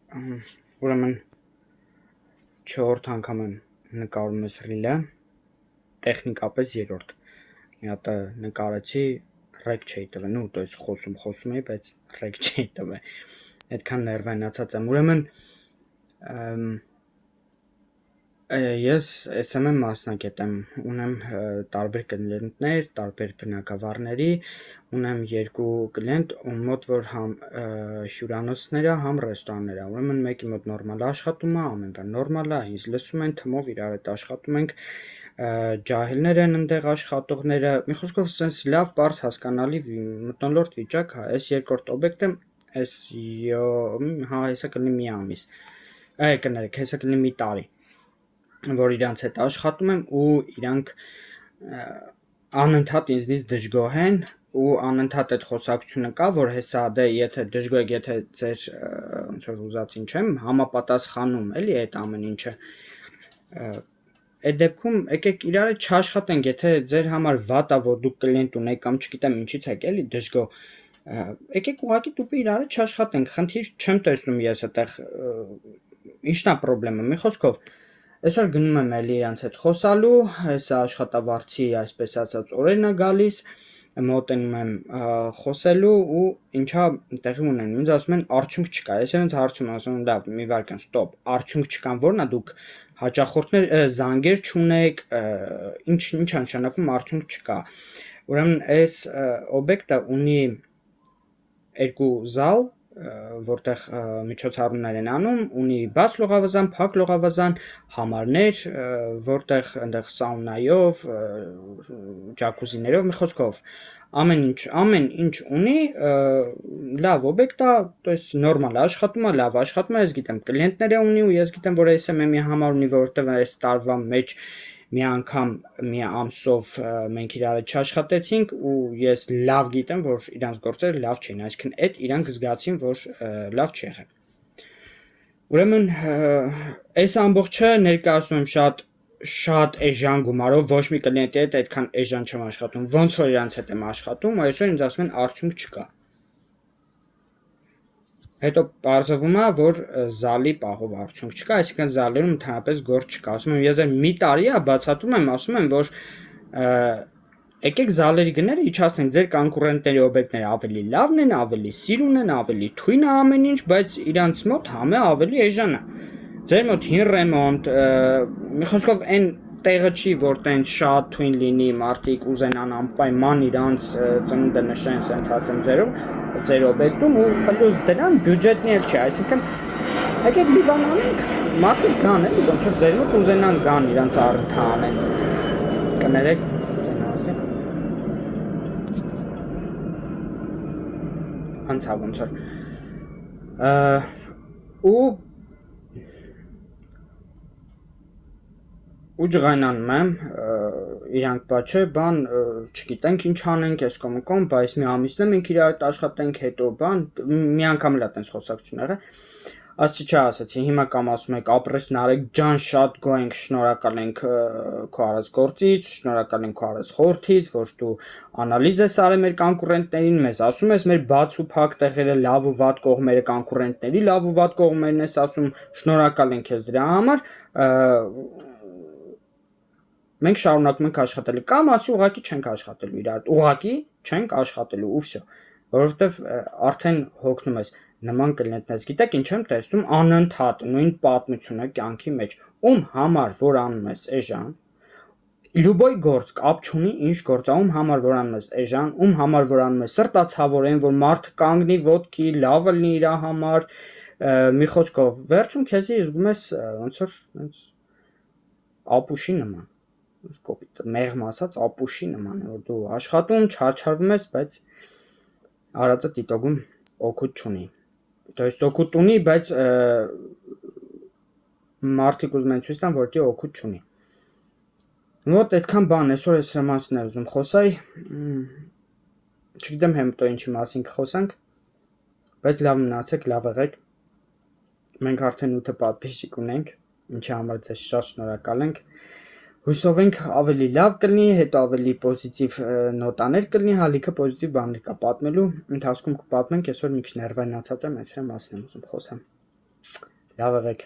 ուրեմն 4-րդ անգամ եմ նկարում ես ռիլը, տեխնիկապես 3-րդ, մի հատ նկարեցի, ռեկ չէի տվել, то есть խոսում էի, բայց ռեկ չէի տվել, այդքան ներվայնացած եմ, ուրեմն ես SMM մասնակետ եմ, ունեմ տարբեր կլիենտներ, տարբեր բնակավարների, ունեմ 2 կլիենտ, ում մոտ որ համ հյուրանոցներ է, համ ռեստորաններ է, ուրեմն մեկի մոտ նորմալ աշխատում է, ամեն բան նորմալ է, ինձ լսում են, թմով իրար հետ աշխատում ենք, ջահելներ են ընդեղ աշխատողները, մի խոսքով սենց լավ, պարզ հասկանալի մթնոլորտ վիճակ, այս երկրորդ օբյեկտը, հեսա կլինի մի ամիս, կներեք, հեսա կլինի մի տարի, որ իրանց հետ աշխատում եմ ու իրանք անընդհատ ինձնից դժգոհ են ու անընդհատ այդ խոսակցությունը կա, որ հեսա դե եթե դժգոհ եք, եթե ձեր ոնց որ ուզածին չեմ, համապատասխանում էլի այդ ամեն ինչը։ Այդ դեպքում եկեք իրար հետ չաշխատենք, եթե ձեր համար վատ է, որ դուք կլիենտ ունեք կամ չգիտեմ ինչից եք էլի դժգոհ, եկեք ուղղակի տուպի իրար հետ չաշխատենք, խնդիր չեմ տեսնում ես այդտեղ ինչն է խնդրեմը, մի խոսքով Այսօր գնում եմ էլի իրանց հետ խոսալու, հեսա աշխատավարձի այսպես ասած օրերն է գալիս, մոտենում եմ խոսելու ու ինչա տեղի ունեն, ինձ ասում են արդյունք չկա, ես ինձ հարցում ասում լավ, մի վարքան, ստոպ, արդյունք չկան, որն է դուք հաճախորդներ, զանգեր չունեք, ինչ նշանակում արդյունք չկա, ուրեմն այս օբյեկտը ունի 2 զալ, որտեղ միջոցառումներ են անում, ունի բաց լողավազան, փակ լողավազան, համարներ, որտեղ այնտեղ սաունայով, ջակուզիներով, մի խոսքով, ամեն ինչ ունի, լավ օբյեկտ է, то есть նորմալ աշխատում է, լավ աշխատում է, ես գիտեմ, կլիենտներ ունի ու ես գիտեմ, որ SMM-ի համար ունի, որովհետև այս տարվա մեջ մի անգամ մի ամսով մենք իրար հետ չաշխատեցինք ու ես լավ գիտեմ, որ իրանց գործերը լավ չեն, այսինքն այդ իրանք զգացին, որ լավ չի եղել։ Ուրեմն այս ամբողջը ներկայացնում եմ շատ էժան գումարով, ոչ մի կլիենտի հետ այդքան էժան չեմ աշխատում, ոնց որ իրանց հետ եմ աշխատում, այսօր ինձ ասում են արդյունք չկա։ Հետո պարզվում է, որ զալի պահով արդյունք չկա, այսինքն զալերում ընդհանրապես գործ չկա, ասում եմ, ես մի տարի է բացատրում եմ, ասում եմ, որ եկեք զալերի գները իջացնենք, ձեր կոնկուրենտների օբյեկտները ավելի լավն են, ավելի սիրուն են, ավելի թույն է ամեն ինչ, բայց իրանց մոտ համը ավելի էժան է։ Ձեր մոտ հին ռեմոնտ, մի խոսքով այն տեղը չի, որ տենց շատ թույն լինի, մարդիկ ուզենան անպայման իրանց ծնունդը նշեն, սենց ասեմ ձեր օբյեկտում ու պլյուս դրան բյուջետնի էլ չի, այսինքն եկեք մի բան անենք, մարդիկ գան էլի, ոնց որ ձեր մոտ ուզենան գան իրանց առիթը անեն, կներեք, ձենազդի, անցավ ոնց որ, ու ջղայնանում եմ, իրանք բա չէ, բան, չգիտենք ինչ անենք, ես կոմ, բայց մի ամիսն է մենք իրար հետ աշխատենք, հետո բան, մի անգամ էլ է տենց խոսակցությունները, ասի չէ ասացի, հիմա կամ ասում եք ապրես նարեկ ջան շատ գոհ ենք, շնորհակալ ենք քո արած գործից, շնորհակալ ենք քո արած խորհրդից, որ դու անալիզ ես արել մեր կոնկուրենտներին, մեզ ասում ես մեր բաց ու փակ տեղերը, լավ ու վատ կողմերը կոնկուրենտների, լավ ու վատ կողմերն ես ասում, շնորհակալ ենք ես դրա համար, մենք շարունակում ենք աշխատել, կամ ասի ուղղակի չենք աշխատելու իրար, ուղղակի չենք աշխատելու ու վсё, որովհետև արդեն հոգնում ես նման կլիենտներից, գիտեք ինչ եմ տեսնում, անընդհատ նույն պատմությունը կյանքի մեջ, ում համար որ անում ես էժան, լյուբոյ գործ կապ չունի ինչ գործ, ում համար որ անում ես էժան, ում համար որ անում ես սրտացավորեն, որ մարդը կանգնի ոտքի, լավը լինի իր համար, մի խոսքով, վերջում քեզի զգում ես ոնց որ ապուշի նման կոպիտ մեղմ ասած ապուշի նման է, որ դու աշխատում, չարչարվում ես, բայց արածը տիտոգում օգուտ չունի, то есть օգուտ ունի, բայց մարդիկ ուզում են ցույց տան, որ դի օգուտ չունի, вот այդքան բան, այսօր ես սրմանցն եմ ուզում խոսալ, չգիտեմ հետո ինչի մասին կխոսանք, բայց լավ մնացեք, լավ եղեք, մենք արդեն 8 պատվիշիկ ունենք, ինչի համար ձեզ շատ շնորհակալ ենք, հույսով ենք ավելի լավ կլինի, հետո ավելի պոզիտիվ նոտաներ կլինի, հալիքը պոզիտիվ բաներ կա պատմելու, ընթացքում կպատմենք, այսօր մի քիչ ներվայնացած եմ, այս մասին եմ ուզում խոսեմ։ Լավ եղեք։